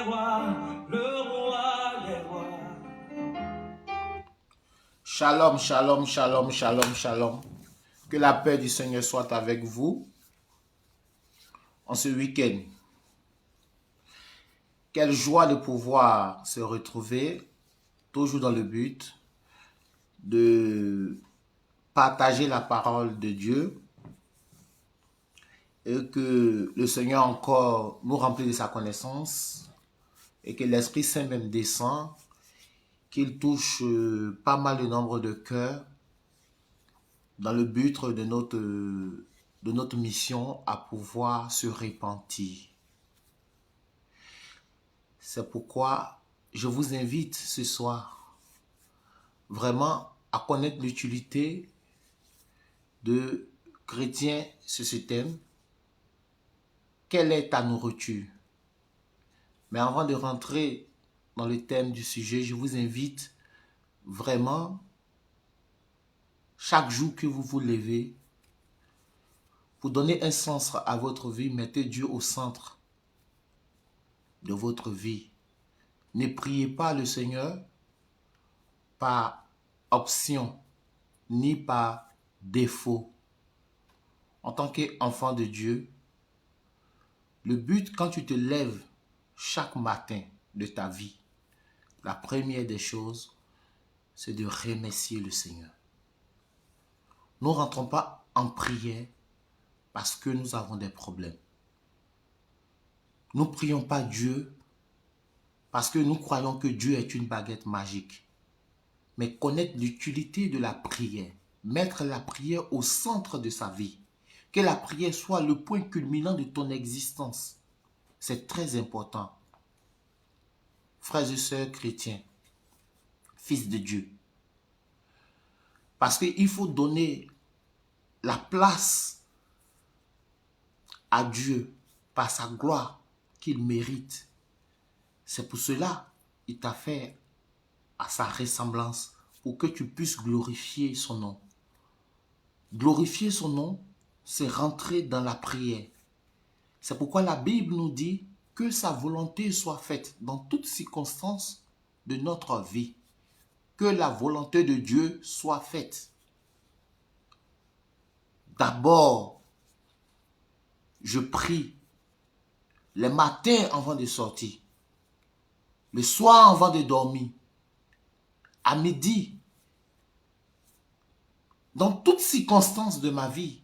le roi des rois. Shalom, shalom, shalom, shalom, shalom. Que la paix du Seigneur soit avec vous en ce week-end. Quelle joie de pouvoir se retrouver, toujours dans le but de partager la parole de Dieu et que le Seigneur encore nous remplit de sa connaissance et que l'Esprit Saint même descend, qu'il touche pas mal de nombre de cœurs dans le but de notre mission à pouvoir se repentir. C'est pourquoi je vous invite ce soir vraiment à connaître l'utilité de chrétiens sur ce thème. Quelle est ta nourriture? Mais avant de rentrer dans le thème du sujet, je vous invite vraiment, chaque jour que vous vous levez, pour donner un sens à votre vie, mettez Dieu au centre de votre vie. Ne priez pas le Seigneur par option, ni par défaut. En tant qu'enfant de Dieu, le but quand tu te lèves chaque matin de ta vie, la première des choses, c'est de remercier le Seigneur. Nous ne rentrons pas en prière parce que nous avons des problèmes. Nous ne prions pas Dieu parce que nous croyons que Dieu est une baguette magique. Mais connaître l'utilité de la prière, mettre la prière au centre de sa vie, que la prière soit le point culminant de ton existence, c'est très important. Frères et sœurs chrétiens, fils de Dieu, parce qu'il faut donner la place à Dieu par sa gloire qu'il mérite. C'est pour cela qu'il t'a fait à sa ressemblance pour que tu puisses glorifier son nom. Glorifier son nom, c'est rentrer dans la prière. C'est pourquoi la Bible nous dit que sa volonté soit faite dans toutes circonstances de notre vie. Que la volonté de Dieu soit faite. D'abord, je prie le matin avant de sortir, le soir avant de dormir, à midi, dans toutes circonstances de ma vie.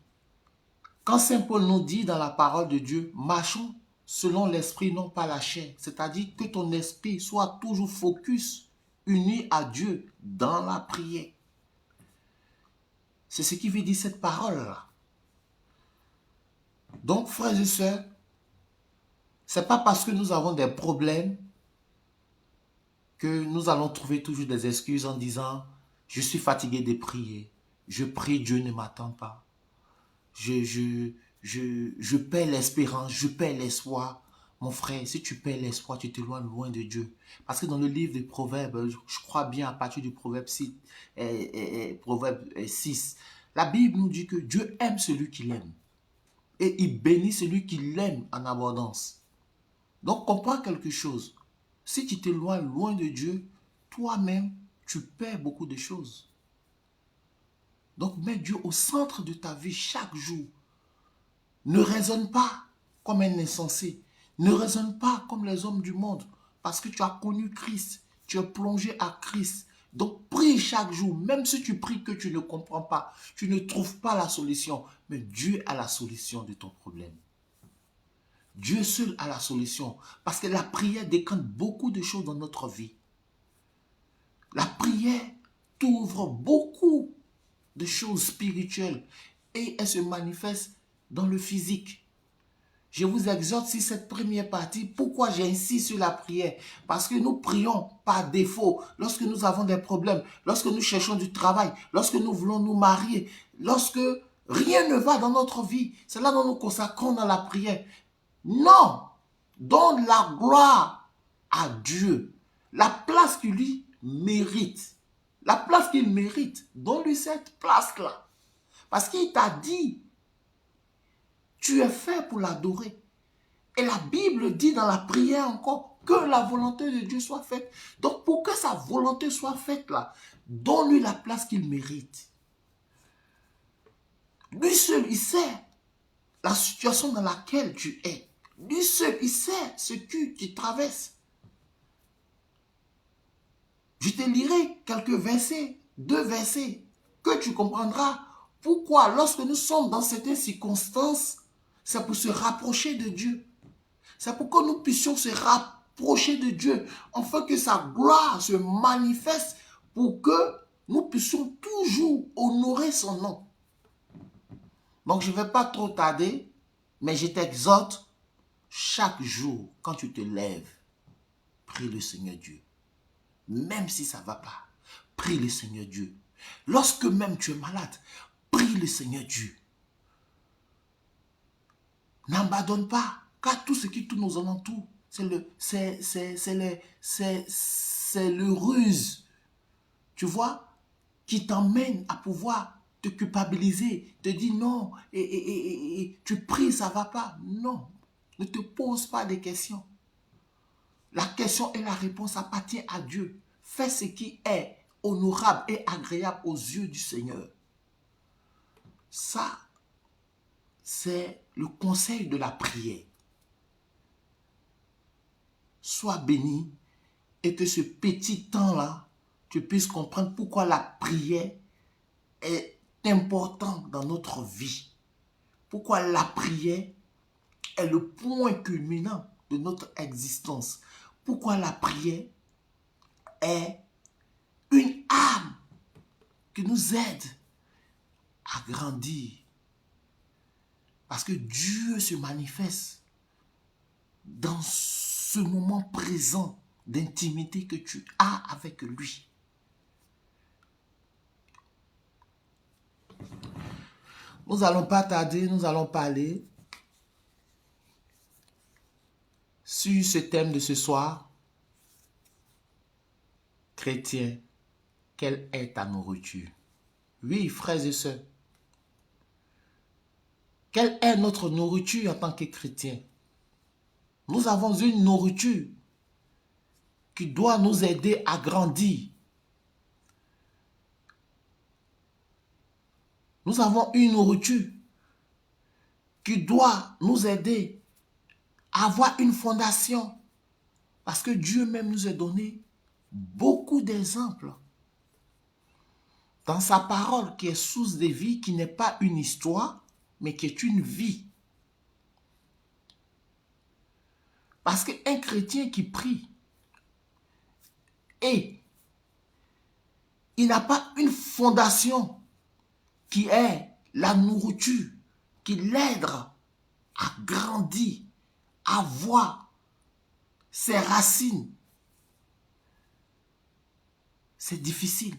Quand Saint Paul nous dit dans la parole de Dieu, marchons selon l'esprit, non pas la chair. C'est-à-dire que ton esprit soit toujours focus, uni à Dieu dans la prière. C'est ce qui veut dire cette parole-là. Donc, frères et sœurs, ce n'est pas parce que nous avons des problèmes que nous allons trouver toujours des excuses en disant « Je suis fatigué de prier, je prie, Dieu ne m'attend pas. Je perds l'espérance, je perds l'espoir. » Mon frère, si tu perds l'espoir, tu t'éloignes loin de Dieu. Parce que dans le livre des Proverbes, je crois bien à partir du Proverbe 6, Proverbe 6, la Bible nous dit que Dieu aime celui qu'il aime. Et il bénit celui qui l'aime en abondance. Donc, comprends quelque chose. Si tu t'éloignes loin de Dieu, toi-même, tu perds beaucoup de choses. Donc, mets Dieu au centre de ta vie chaque jour. Ne raisonne pas comme un insensé. Ne raisonne pas comme les hommes du monde. Parce que tu as connu Christ. Tu es plongé à Christ. Donc, prie chaque jour. Même si tu pries que tu ne comprends pas. Tu ne trouves pas la solution. Mais Dieu a la solution de ton problème. Dieu seul a la solution. Parce que la prière décante beaucoup de choses dans notre vie. La prière t'ouvre beaucoup de choses spirituelles. Et elle se manifeste dans le physique. Je vous exhorte sur cette première partie. Pourquoi j'insiste sur la prière? Parce que nous prions par défaut. Lorsque nous avons des problèmes, lorsque nous cherchons du travail, lorsque nous voulons nous marier, lorsque rien ne va dans notre vie, c'est là dont nous consacrons dans la prière. Non! Donne la gloire à Dieu. La place qu'il lui mérite. La place qu'il mérite. Donne-lui cette place-là. Parce qu'il t'a dit, tu es fait pour l'adorer. Et la Bible dit dans la prière encore, Que la volonté de Dieu soit faite. Donc, pour que sa volonté soit faite là, donne-lui la place qu'il mérite. Lui seul, il sait la situation dans laquelle tu es. Lui seul, il sait ce que tu traverses. Je te lirai quelques versets, 2 versets, que tu comprendras pourquoi lorsque nous sommes dans certaines circonstances, c'est pour se rapprocher de Dieu. C'est pour que nous puissions se rapprocher de Dieu, afin que sa gloire se manifeste, pour que nous puissions toujours honorer son nom. Donc je ne vais pas trop tarder, mais je t'exhorte, chaque jour, quand tu te lèves, prie le Seigneur Dieu. Même si ça ne va pas, prie le Seigneur Dieu. Lorsque même tu es malade, prie le Seigneur Dieu. N'abandonne pas, car tout ce qui tourne aux alentours, c'est le ruse, tu vois, qui t'emmène à pouvoir te culpabiliser, te dire non, et tu pries, ça ne va pas. Non, ne te pose pas des questions. La question et la réponse appartiennent à Dieu. Fais ce qui est honorable et agréable aux yeux du Seigneur. Ça, c'est le conseil de la prière. Sois béni et que ce petit temps-là, tu puisses comprendre pourquoi la prière est importante dans notre vie. Pourquoi la prière est le point culminant de notre existence. Pourquoi la prière est une âme qui nous aide à grandir. Parce que Dieu se manifeste dans ce moment présent d'intimité que tu as avec lui. Nous n'allons pas tarder, nous allons parler sur ce thème de ce soir. Chrétien, quelle est ta nourriture? Oui, frères et sœurs. Quelle est notre nourriture en tant que chrétiens? Nous avons une nourriture qui doit nous aider à grandir. Nous avons une nourriture qui doit nous aider à avoir une fondation. Parce que Dieu même nous a donné beaucoup d'exemples dans sa parole qui est source de vie, qui n'est pas une histoire, mais qui est une vie. Parce qu'un chrétien qui prie et il n'a pas une fondation qui est la nourriture, qui l'aide à grandir, à voir ses racines, c'est difficile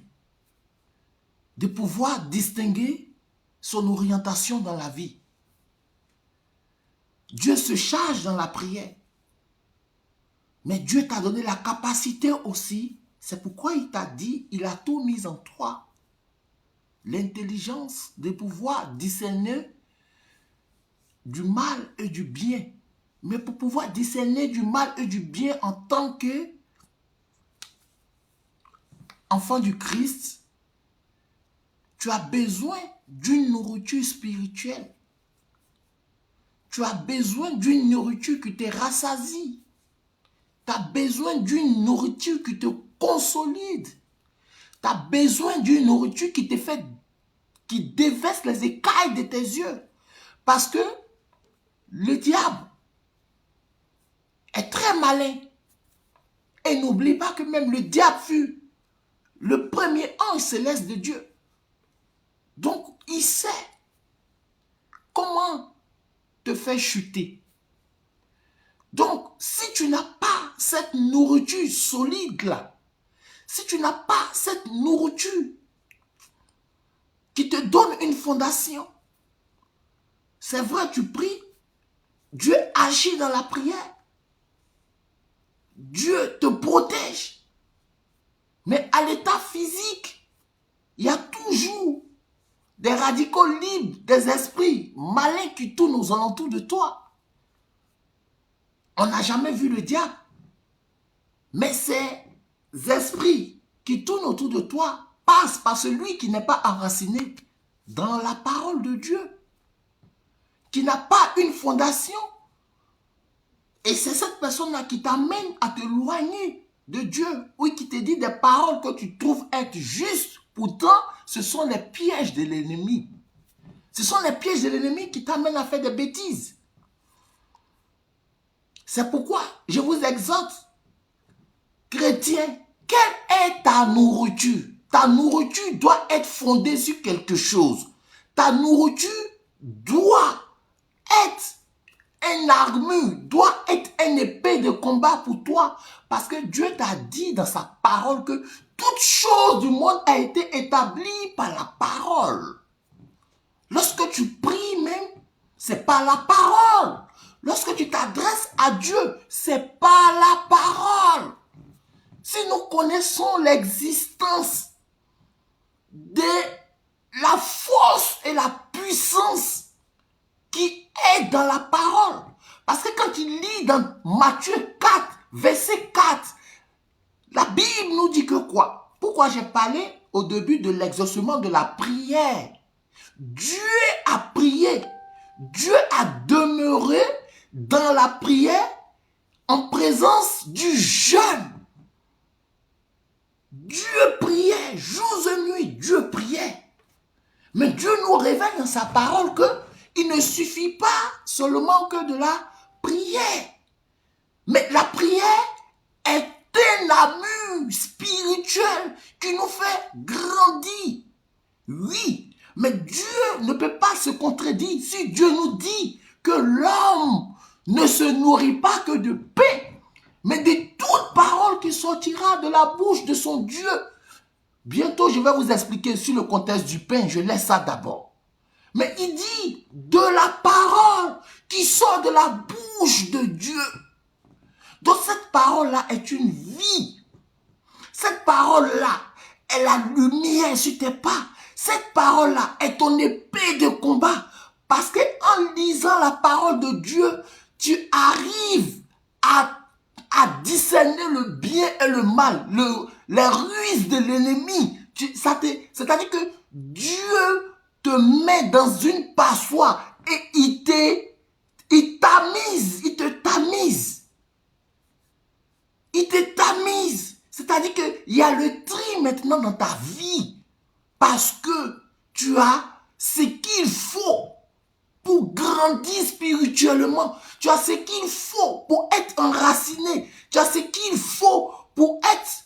de pouvoir distinguer son orientation dans la vie. Dieu se charge dans la prière. Mais Dieu t'a donné la capacité aussi. C'est pourquoi il t'a dit, il a tout mis en toi. L'intelligence de pouvoir discerner du mal et du bien. Mais pour pouvoir discerner du mal et du bien en tant que enfant du Christ, tu as besoin d'une nourriture spirituelle. Tu as besoin d'une nourriture qui te rassasie. Tu as besoin d'une nourriture qui te consolide. Tu as besoin d'une nourriture qui te fait, qui déverse les écailles de tes yeux. Parce que le diable est très malin. Et n'oublie pas que même le diable fut le premier ange céleste de Dieu. Donc, il sait comment te faire chuter. Donc, si tu n'as pas cette nourriture solide là, si tu n'as pas cette nourriture qui te donne une fondation, c'est vrai, tu pries, Dieu agit dans la prière, Dieu te protège, mais à l'état physique, il y a toujours des radicaux libres, des esprits malins qui tournent aux alentours de toi. On n'a jamais vu le diable. Mais ces esprits qui tournent autour de toi passent par celui qui n'est pas enraciné dans la parole de Dieu, qui n'a pas une fondation. Et c'est cette personne-là qui t'amène à t'éloigner de Dieu, ou qui te dit des paroles que tu trouves être justes. Pourtant, ce sont les pièges de l'ennemi. Ce sont les pièges de l'ennemi qui t'amènent à faire des bêtises. C'est pourquoi je vous exhorte, chrétiens, quelle est ta nourriture? Ta nourriture doit être fondée sur quelque chose. Ta nourriture doit être une armure, doit être une épée de combat pour toi. Parce que Dieu t'a dit dans sa parole que toute chose du monde a été établie par la parole. Lorsque tu pries même, c'est par la parole. Lorsque tu t'adresses à Dieu, c'est par la parole. Si nous connaissons l'existence de la force et la puissance qui est dans la parole. Parce que quand tu lis dans Matthieu 4, verset 4, la Bible nous dit que quoi? Pourquoi j'ai parlé au début de l'exaucement de la prière? Dieu a prié. Dieu a demeuré dans la prière en présence du jeûne. Dieu priait, jours et nuits, Dieu priait. Mais Dieu nous révèle dans sa parole qu'il ne suffit pas seulement que de la prière. Mais la prière est un armure spirituel qui nous fait grandir. Oui, mais Dieu ne peut pas se contredire si Dieu nous dit que l'homme ne se nourrit pas que de pain, mais de toute parole qui sortira de la bouche de son Dieu. Bientôt, je vais vous expliquer sur le contexte du pain. Je laisse ça d'abord. Mais il dit de la parole qui sort de la bouche de Dieu. Donc cette parole-là est une vie. Cette parole-là est la lumière sur tes pas. Cette parole-là est ton épée de combat. Parce qu'en lisant la parole de Dieu, tu arrives à discerner le bien et le mal, les ruses de l'ennemi. C'est-à-dire que Dieu te met dans une passoire et il tamise, il te tamise. Il te tamise. C'est-à-dire qu'il y a le tri maintenant dans ta vie. Parce que tu as ce qu'il faut pour grandir spirituellement. Tu as ce qu'il faut pour être enraciné. Tu as ce qu'il faut pour être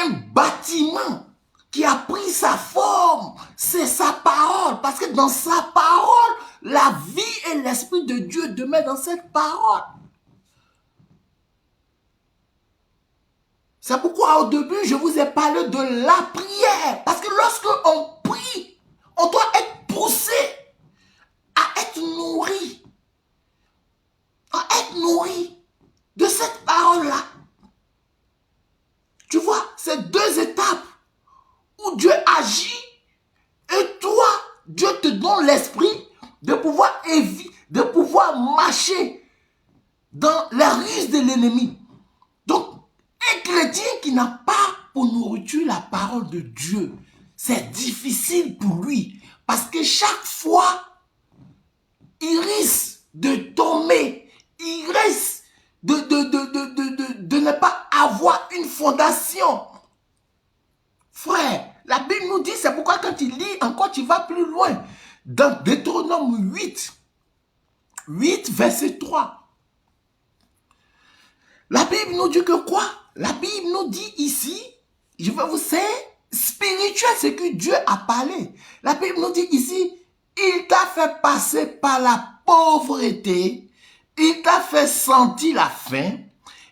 un bâtiment qui a pris sa forme. C'est sa parole. Parce que dans sa parole, la vie et l'Esprit de Dieu demeurent dans cette parole. C'est pourquoi au début, je vous ai parlé de la prière. Parce que lorsque on prie, on doit être poussé à être nourri. À être nourri de cette parole-là. Tu vois, c'est deux étapes où Dieu agit et toi, Dieu te donne l'esprit de pouvoir marcher dans la ruse de l'ennemi. Donc, un chrétien qui n'a pas pour nourriture la parole de Dieu, c'est difficile pour lui. Parce que chaque fois, il risque de tomber. Il risque de ne pas avoir une fondation. Frère, la Bible nous dit, c'est pourquoi quand tu lis encore, tu vas plus loin. Dans Deutéronome 8, verset 3. La Bible nous dit que quoi? La Bible nous dit ici, je vais vous dire, spirituel, c'est que Dieu a parlé. La Bible nous dit ici, il t'a fait passer par la pauvreté, il t'a fait sentir la faim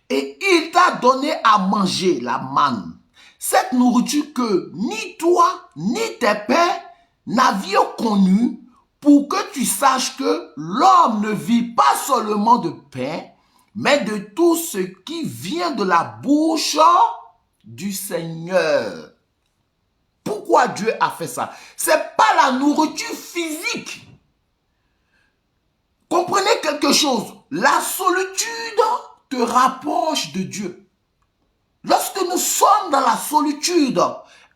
et il t'a donné à manger la manne. Cette nourriture que ni toi ni tes pères n'aviez connue, pour que tu saches que l'homme ne vit pas seulement de pain, mais de tout ce qui vient de la bouche du Seigneur. Pourquoi Dieu a fait ça? C'est pas la nourriture physique. Comprenez quelque chose. La solitude te rapproche de Dieu. Lorsque nous sommes dans la solitude,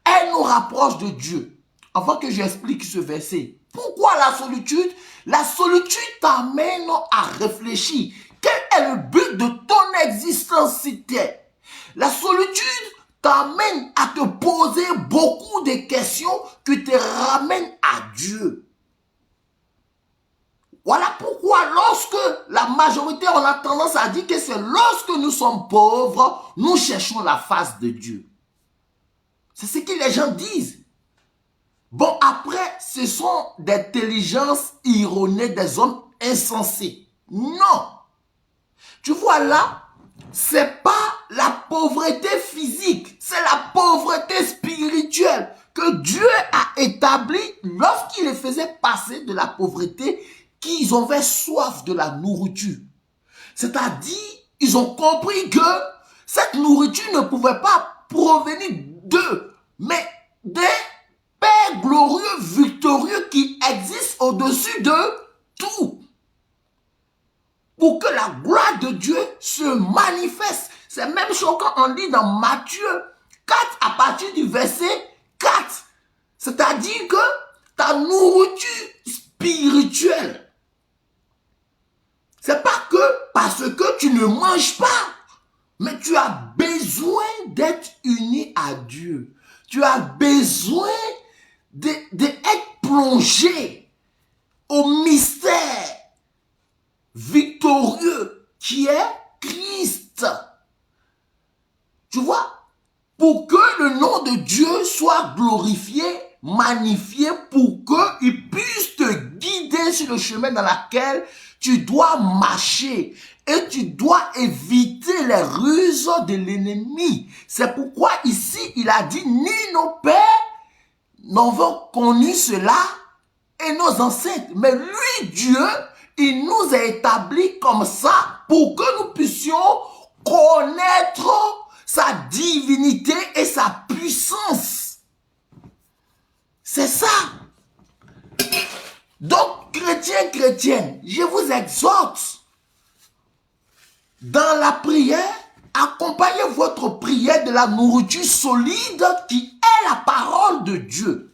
elle nous rapproche de Dieu. Avant que j'explique ce verset, pourquoi la solitude? La solitude t'amène à réfléchir. Quel est le but de ton existence si t'es? La solitude t'amène à te poser beaucoup de questions qui te ramènent à Dieu. Voilà pourquoi lorsque la majorité, on a tendance à dire que c'est lorsque nous sommes pauvres, nous cherchons la face de Dieu. C'est ce que les gens disent. Bon, après, ce sont des intelligences erronées, des hommes insensés. Non. Tu vois là, c'est pas la pauvreté physique, c'est la pauvreté spirituelle que Dieu a établie lorsqu'il les faisait passer de la pauvreté, qu'ils avaient soif de la nourriture. C'est-à-dire, ils ont compris que cette nourriture ne pouvait pas provenir d'eux, mais des Pères glorieux, victorieux qui existent au-dessus de tout. Pour que la gloire de Dieu se manifeste. C'est même chose quand on lit dans Matthieu 4 à partir du verset 4. C'est-à-dire que ta nourriture spirituelle, c'est pas que parce que tu ne manges pas, mais tu as besoin d'être uni à Dieu. Tu as besoin d'être plongé au mystère victorieux qui est Christ. Tu vois, pour que le nom de Dieu soit glorifié, magnifié, pour qu'il puisse te guider sur le chemin dans lequel tu dois marcher et tu dois éviter les ruses de l'ennemi. C'est pourquoi ici, il a dit, ni nos pères n'avons connu cela et nos ancêtres. Mais lui, Dieu, il nous a établis comme ça pour que nous puissions connaître sa divinité et sa puissance. C'est ça. Donc, chrétiens, chrétiennes, je vous exhorte, dans la prière, accompagnez votre prière de la nourriture solide qui est la parole de Dieu.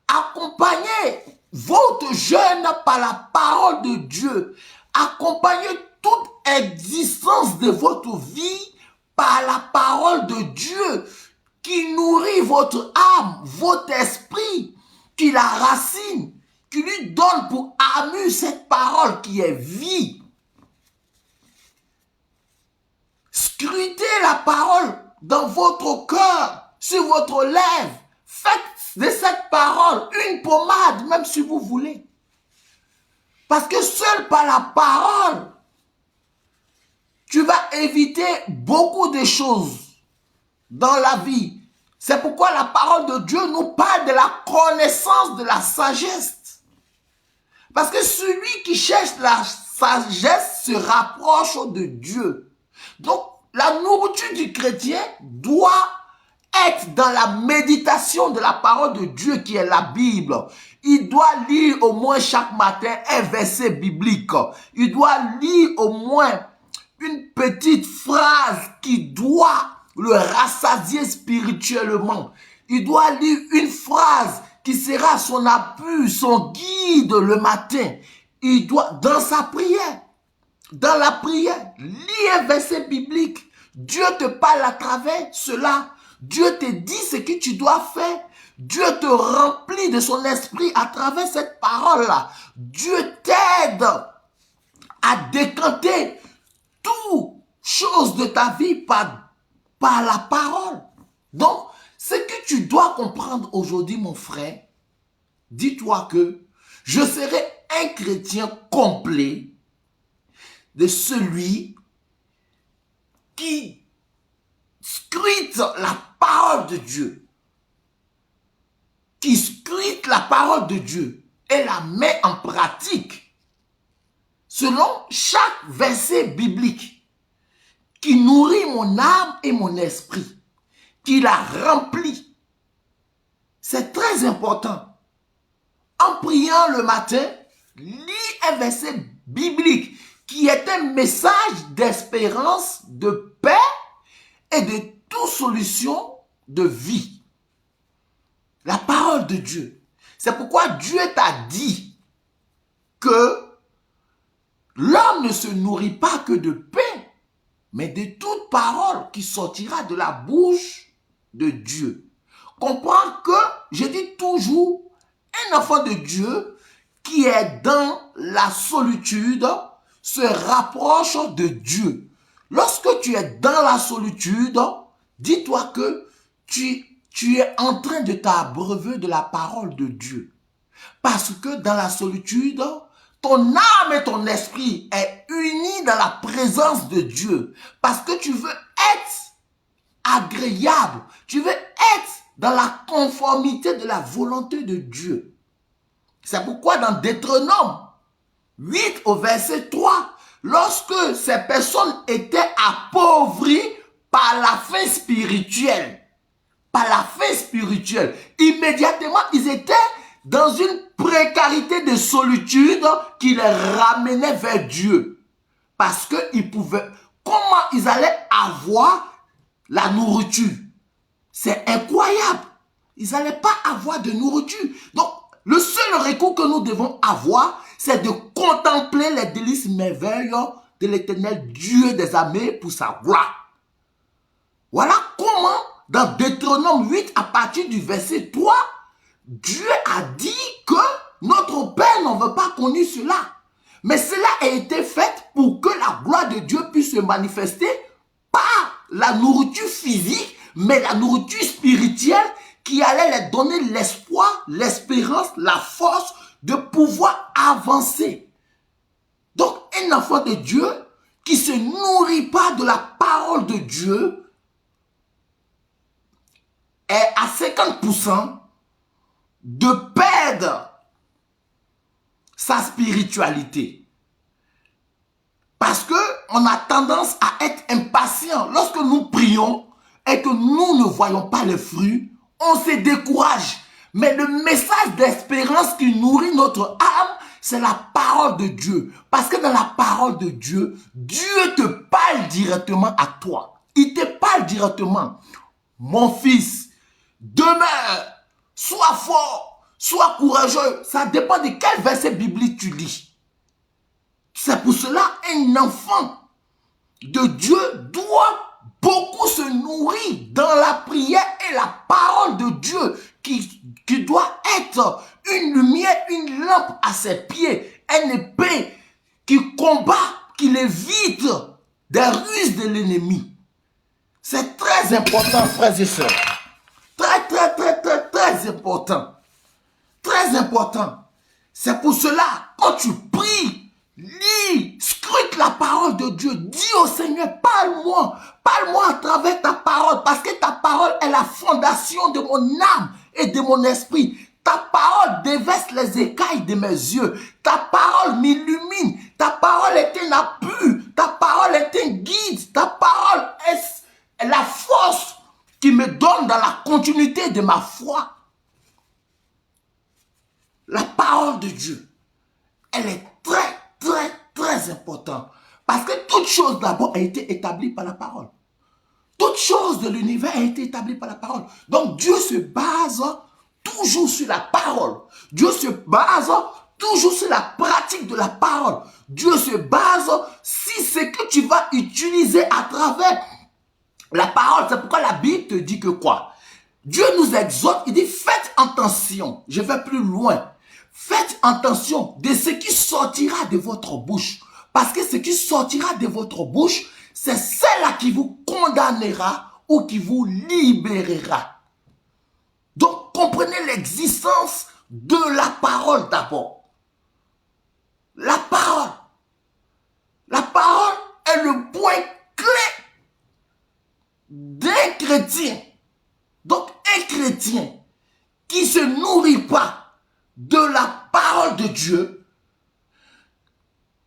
Accompagnez votre jeûne par la parole de Dieu. Accompagnez toute existence de votre vie par la parole de Dieu qui nourrit votre âme, votre esprit, qui la racine, qui lui donne pour amuse cette parole qui est vie. Scrutez la parole dans votre cœur, sur votre lèvre. Faites de cette parole une pommade, même si vous voulez. Parce que seul par la parole, tu vas éviter beaucoup de choses dans la vie. C'est pourquoi la parole de Dieu nous parle de la connaissance de la sagesse. Parce que celui qui cherche la sagesse se rapproche de Dieu. Donc, la nourriture du chrétien doit être dans la méditation de la parole de Dieu qui est la Bible. Il doit lire au moins chaque matin un verset biblique. Il doit lire au moins une petite phrase qui doit le rassasier spirituellement. Il doit lire une phrase qui sera son appui, son guide le matin. Il doit, dans sa prière, dans la prière, lis un verset biblique. Dieu te parle à travers cela. Dieu te dit ce que tu dois faire. Dieu te remplit de son esprit à travers cette parole-là. Dieu t'aide à décanter toute chose de ta vie par la parole. Donc, ce que tu dois comprendre aujourd'hui, mon frère, dis-toi que je serai un chrétien complet de celui qui scrute la parole de Dieu, qui scrute la parole de Dieu et la met en pratique selon chaque verset biblique, qui nourrit mon âme et mon esprit, qui la remplit. C'est très important. En priant le matin, lis un verset biblique qui est un message d'espérance, de paix et de toute solution de vie. La parole de Dieu. C'est pourquoi Dieu t'a dit que l'homme ne se nourrit pas que de pain, mais de toute parole qui sortira de la bouche de Dieu. Comprends que, je dis toujours, un enfant de Dieu qui est dans la solitude se rapproche de Dieu. Lorsque tu es dans la solitude, dis-toi que tu es en train de t'abreuver de la parole de Dieu. Parce que dans la solitude, ton âme et ton esprit est unis dans la présence de Dieu. Parce que tu veux être agréable. Tu veux être dans la conformité de la volonté de Dieu. C'est pourquoi dans Deutéronome 8 au verset 3, lorsque ces personnes étaient appauvries par la faim spirituelle, immédiatement ils étaient dans une précarité de solitude qui les ramenait vers Dieu. Parce qu'ils pouvaient, comment ils allaient avoir la nourriture? C'est incroyable. Ils n'allaient pas avoir de nourriture. Donc, le seul recours que nous devons avoir, c'est de contempler les délices merveilleux de l'Éternel Dieu des armées pour sa gloire. Voilà comment, dans Deutéronome 8, à partir du verset 3, Dieu a dit que notre Père n'en veut pas connu cela. Mais cela a été fait pour que la gloire de Dieu puisse se manifester par la nourriture physique, mais la nourriture spirituelle qui allait leur donner l'espoir, l'espérance, la force de pouvoir avancer. Donc, un enfant de Dieu qui ne se nourrit pas de la parole de Dieu est à 50% de perdre sa spiritualité. Parce qu'on a tendance à être impatient. Lorsque nous prions et que nous ne voyons pas les fruits, on se décourage. Mais le message d'espérance qui nourrit notre âme, c'est la parole de Dieu. Parce que dans la parole de Dieu, Dieu te parle directement à toi. Il te parle directement. Mon fils, demeure, sois fort, sois courageux. Ça dépend de quel verset biblique tu lis. C'est pour cela un enfant de Dieu doit beaucoup se nourrir dans la prière et la parole de Dieu qui doit être une lumière, une lampe à ses pieds, une épée qui combat, qui l'évite des ruses de l'ennemi. C'est très important, frères et sœurs. Très important. Très important. C'est pour cela, quand tu pries, lis, scrute la parole de Dieu. Dis au Seigneur, parle-moi. Parle-moi à travers ta parole. Parce que ta parole est la fondation de mon âme et de mon esprit. Ta parole déverse les écailles de mes yeux. Ta parole m'illumine. Ta parole est un appui. Ta parole est un guide. Ta parole est la force qui me donne dans la continuité de ma foi. La parole de Dieu, elle est très importante. Parce que toute chose d'abord a été établie par la parole. Toute chose de l'univers a été établie par la parole. Donc Dieu se base toujours sur la parole. Dieu se base toujours sur la pratique de la parole. Dieu se base sur ce que tu vas utiliser à travers la parole. C'est pourquoi la Bible te dit que quoi? Dieu nous exhorte, il dit faites attention. Je vais plus loin. Faites attention de ce qui sortira de votre bouche. Parce que ce qui sortira de votre bouche, c'est celle-là qui vous condamnera ou qui vous libérera. Donc, comprenez l'existence de la parole d'abord. La parole. La parole est le point clé d'un chrétien. Donc, un chrétien qui ne se nourrit pas de la parole de Dieu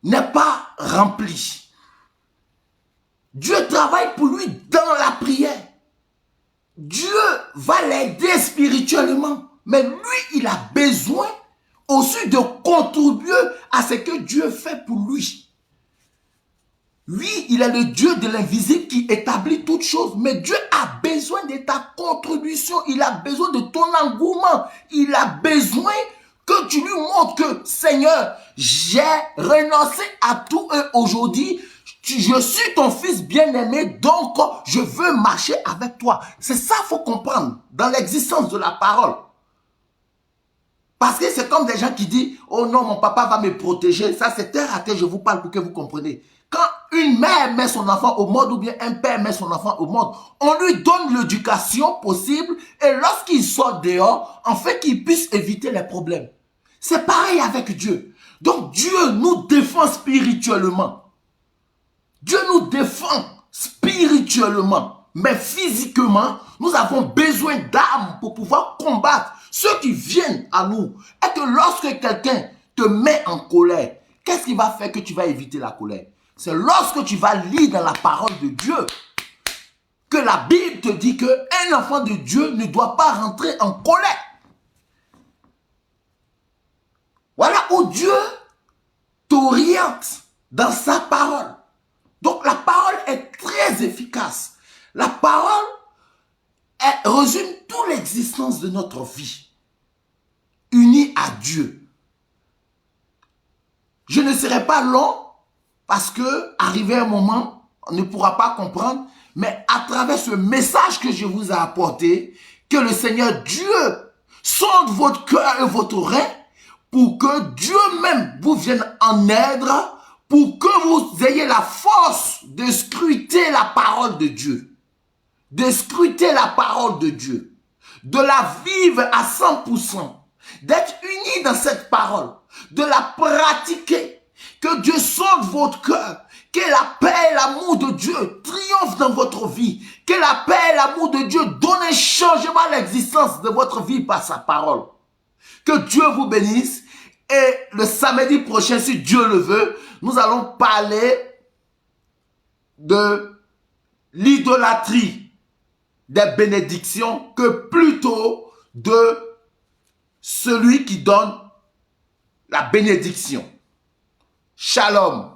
n'est pas rempli. Dieu travaille pour lui dans la prière. Dieu va l'aider spirituellement. Mais lui, il a besoin aussi de contribuer à ce que Dieu fait pour lui. Oui, il est le Dieu de l'invisible qui établit toutes choses, mais Dieu a besoin de ta contribution, il a besoin de ton engouement, il a besoin que tu lui montres que, Seigneur, j'ai renoncé à tout et aujourd'hui, je suis ton fils bien-aimé, donc je veux marcher avec toi. C'est ça qu'il faut comprendre dans l'existence de la parole. Parce que c'est comme des gens qui disent, oh non, mon papa va me protéger. Ça, c'est terre à terre, je vous parle pour que vous compreniez. Quand une mère met son enfant au monde ou bien un père met son enfant au monde, on lui donne l'éducation possible et lorsqu'il sort dehors, en fait qu'il puisse éviter les problèmes. C'est pareil avec Dieu. Donc Dieu nous défend spirituellement. Dieu nous défend spirituellement. Mais physiquement, nous avons besoin d'armes pour pouvoir combattre ceux qui viennent à nous. Et que lorsque quelqu'un te met en colère, qu'est-ce qui va faire que tu vas éviter la colère? C'est lorsque tu vas lire dans la parole de Dieu que la Bible te dit qu'un enfant de Dieu ne doit pas rentrer en colère. Voilà où Dieu t'oriente dans sa parole. Donc la parole est très efficace. La parole résume toute l'existence de notre vie, unie à Dieu. Je ne serai pas long parce que, arrivé un moment, on ne pourra pas comprendre, mais à travers ce message que je vous ai apporté, que le Seigneur Dieu sonde votre cœur et votre rein pour que Dieu même vous vienne en aide, pour que vous ayez la force de scruter la parole de Dieu. De scruter la parole de Dieu. De la vivre à 100%. D'être unis dans cette parole. De la pratiquer. Que Dieu sonde votre cœur. Que la paix et l'amour de Dieu triomphent dans votre vie. Que la paix et l'amour de Dieu donnent un changement à l'existence de votre vie par sa parole. Que Dieu vous bénisse. Et le samedi prochain, si Dieu le veut, nous allons parler de l'idolâtrie des bénédictions que plutôt de celui qui donne la bénédiction. Shalom.